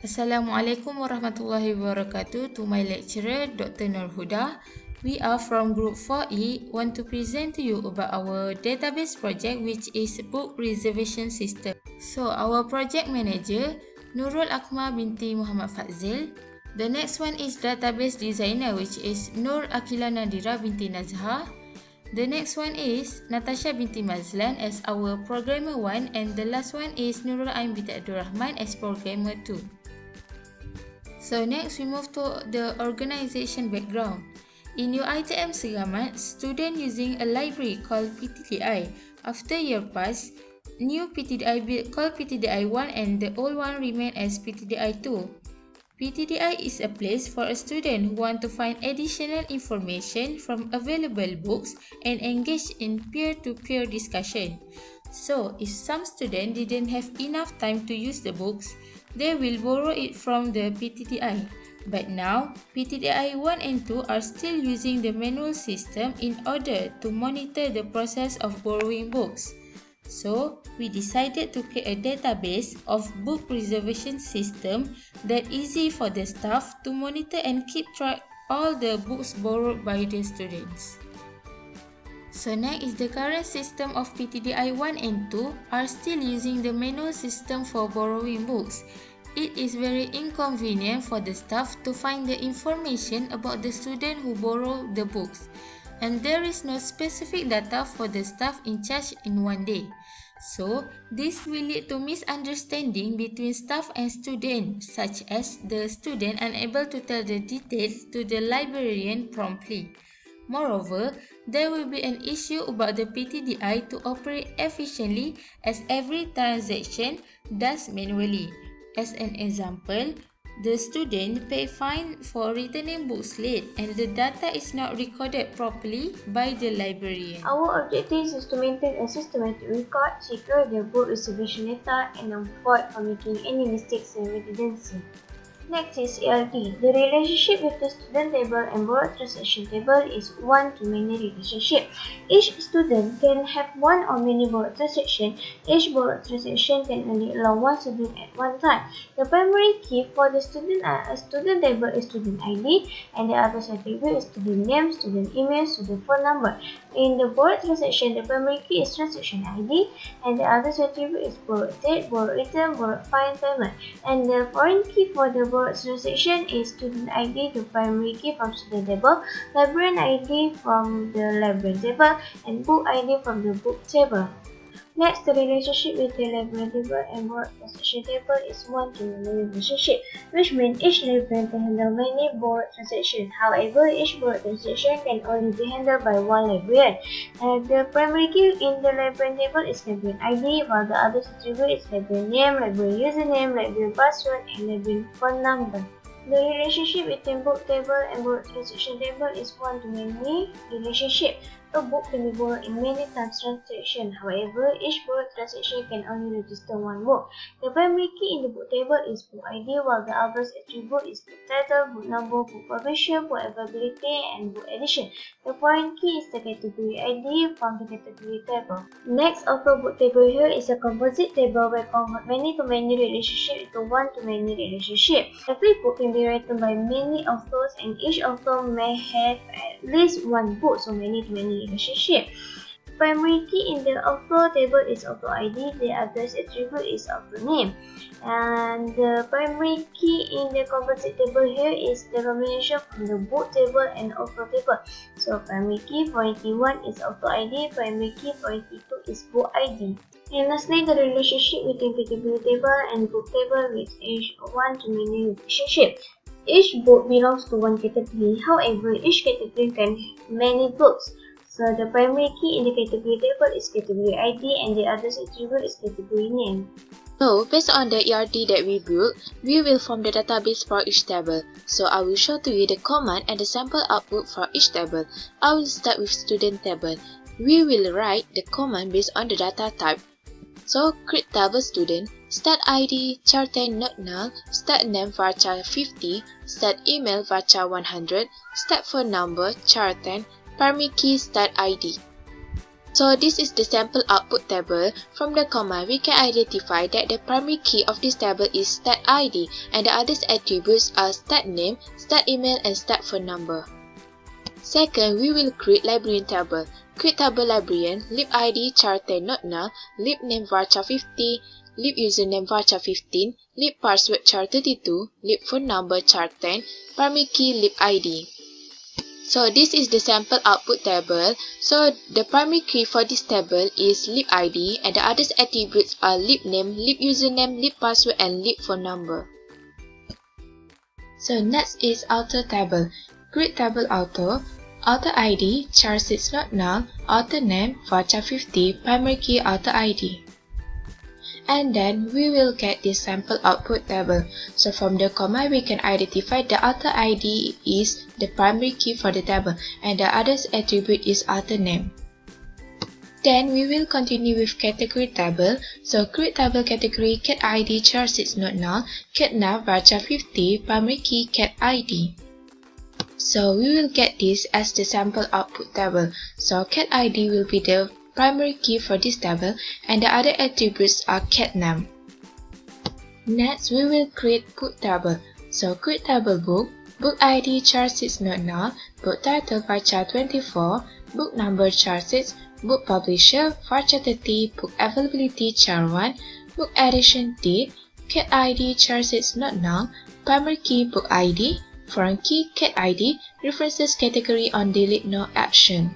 Assalamualaikum warahmatullahi wabarakatuh. To my lecturer, Dr. Nurul. We are from Group 4E, want to present to you about our database project, which is book reservation system. So, our project manager, Nurul Akmar binti Muhammad FADZILL. The next one is database designer, which is Nur AQILAH NADIERA binti NAZHAR. The next one is NATASYA binti MAZLAN as our programmer 1, and the last one is Nurul binti RAHMAN as programmer 2. So next we move to the organization background. In your ITM Segamat, student using a library called PTDI. After year pass, new PTDI build called PTDI 1 and the old one remain as PTDI 2. PTDI is a place for a student who want to find additional information from available books and engage in peer-to-peer discussion. So, if some student didn't have enough time to use the books, they will borrow it from the PTDI. But now, PTDI 1 and 2 are still using the manual system in order to monitor the process of borrowing books. So, we decided to create a database of book reservation system that easy for the staff to monitor and keep track all the books borrowed by the students. So next is the current system of PTDI 1 and 2 are still using the manual system for borrowing books. It is very inconvenient for the staff to find the information about the student who borrowed the books, and there is no specific data for the staff in charge in one day. So, this will lead to misunderstanding between staff and student, such as the student unable to tell the details to the librarian promptly. Moreover, there will be an issue about the PTDI to operate efficiently as every transaction does manually. As an example, the student pay fine for returning books late and the data is not recorded properly by the librarian. Our objective is to maintain a systematic record, secure the book reservation data, and avoid from making any mistakes and redundancy. Next is ERT. The relationship with the student table and borrowed transaction table is one-to-many relationship. Each student can have one or many borrowed transactions. Each borrowed transaction can only allow one student at one time. The primary key for the student table is student ID, and the other attribute is student name, student email, student phone number. In the borrowed transaction, the primary key is transaction ID, and the other attribute is borrowed date, borrowed return, borrowed fine payment. And the foreign key for the borrowed transaction is student ID, the primary key from student table, librarian ID from the librarian table, and book ID from the book table. Next, the relationship with the librarian table and borrowed transaction table is one-to-many relationship, which means each librarian can handle many borrowed transactions. However, each borrowed transaction can only be handled by one librarian. And the primary key in the librarian table is librarian ID, while the other attribute is librarian name, librarian username, librarian password, and librarian phone number. The relationship between book table and borrowed transaction table is one-to-many relationship. A book can be borrowed in many times transaction. However, each borrowed transaction can only register one book. The primary key in the book table is book ID, while the other attribute is book title, book number, book publisher, book availability, and book edition. The foreign key is the category ID from the category table. Next, author book table here is a composite table where convert many-to-many relationship into one-to-many relationship. Every book can be written by many authors, and each author may have at least one book, so many-to-many relationship. Primary key in the author table is author ID, the other attribute is author name. And the primary key in the composite table here is the combination from the book table and author table. So primary key for ET1 is author ID, primary key for ET2 is book ID. And lastly, the relationship between category table and book table with each one-to-many relationship. Each book belongs to one category, however, each category can have many books. So the primary key in the category table is category ID and the other attribute is category name. So, based on the ERT that we built, we will form the database for each table. So, I will show to you the command and the sample output for each table. I will start with student table. We will write the command based on the data type. So, create table student, start ID, char10 not null, start name varchar 50, start email varchar 100, start phone number char10, primary key start ID. So this is the sample output table. From the command, we can identify that the primary key of this table is stat ID and the other attributes are stat name, stat email and stat phone number. Second, we will create librarian table. Create table librarian, lib ID char10 not null, lib name varchar50, lib username varchar15, lib password char32, lib phone number char10, primary key lib ID. So this is the sample output table. So the primary key for this table is lib ID and the other attributes are lib name, lib username, lib password and lib phone number. So next is author table. Create table author, author ID char6 not null, author name varchar50, primary key author ID. And then we will get this sample output table. So from the command we can identify the author ID is the primary key for the table and the other attribute is author name. Then we will continue with category table. So create table category cat ID char6 not null, cat name varchar50, primary key cat ID. So we will get this as the sample output table. So cat ID will be the primary key for this table and the other attributes are cat name. Next, we will create book table. So create table book, book ID char6 not null, book title varchar24, book number char6, book publisher varchar30, book availability char1, book edition date, cat ID char6 not null, primary key book ID, foreign key cat ID, references category on delete no action.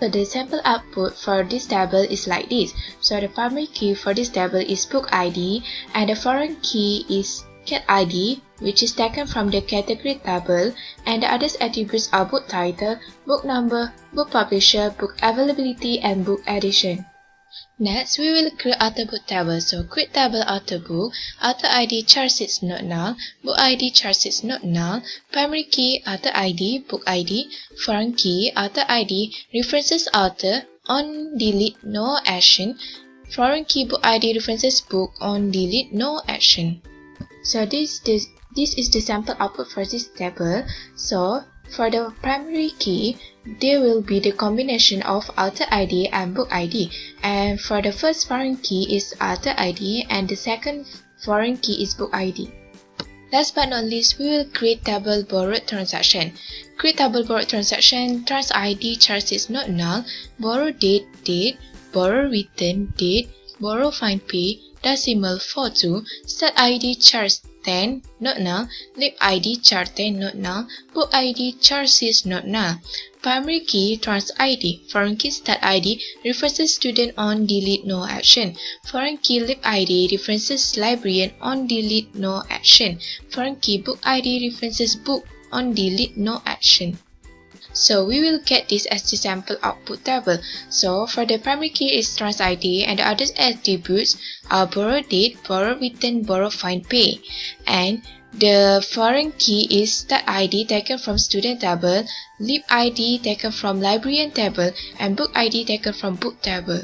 So the sample output for this table is like this. So the primary key for this table is book ID and the foreign key is cat ID, which is taken from the category table, and the other attributes are book title, book number, book publisher, book availability and book edition. Next, we will create author book table. So create table author book, author ID char6 not null, book ID char6 not null, primary key author ID, book ID, foreign key author ID, references author, on delete no action, foreign key book ID, references book, on delete no action. So this is the sample output for this table. So for the primary key, there will be the combination of author ID and book ID. And for the first foreign key is author ID and the second foreign key is book ID. Last but not least, we will create table borrowed transaction. Create table borrowed transaction, trans ID char6 not null, borrow date, borrow return date, borrow find pay, decimal 42, stat ID char10 not null, lib ID char10 not null, book ID char6 not null, primary key trans ID, foreign key stat ID, references student on delete no action, foreign key lib ID, references librarian on delete no action, foreign key book ID, references book on delete no action. So we will get this as the sample output table. So for the primary key is trans ID and the other attributes are borrow date, borrow return, borrow find pay. And the foreign key is stat ID taken from student table, lib ID taken from librarian table, and book ID taken from book table.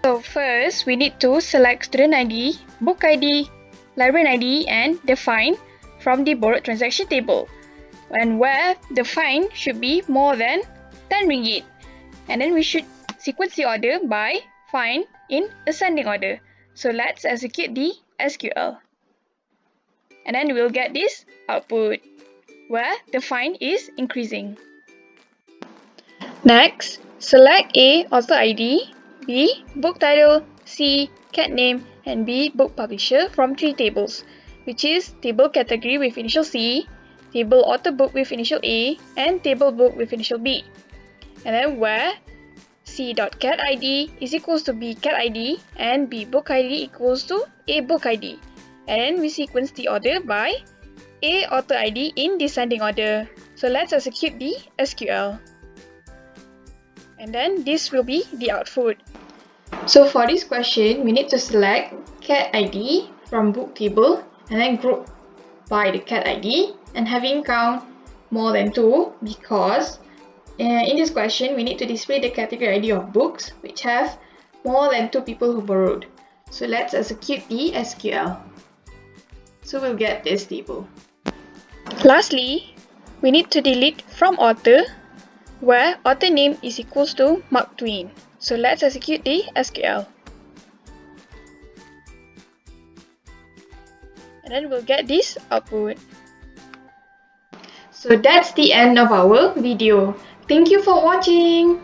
So first, we need to select student ID, book ID, librarian ID, and the fine from the borrowed transaction table, and where the fine should be more than 10 ringgit. And then we should sequence the order by fine in ascending order. So let's execute the SQL. And then we'll get this output where the fine is increasing. Next, select A, author ID, B, book title, C, cat name, and B, book publisher from three tables, which is table category with initial C, table author book with initial A, and table book with initial B. And then where C.cat ID is equals to B cat ID and B book ID equals to A book ID. And then we sequence the order by A author ID in descending order. So let's execute the SQL. And then this will be the output. So for this question, we need to select cat ID from book table and then group by the cat ID and having count more than 2 because in this question we need to display the category ID of books which have more than 2 people who borrowed. So let's execute the SQL. So we'll get this table. Lastly, we need to delete from author where author name is equals to Mark Twain. So let's execute the SQL. And then we'll get this output. So that's the end of our video. Thank you for watching.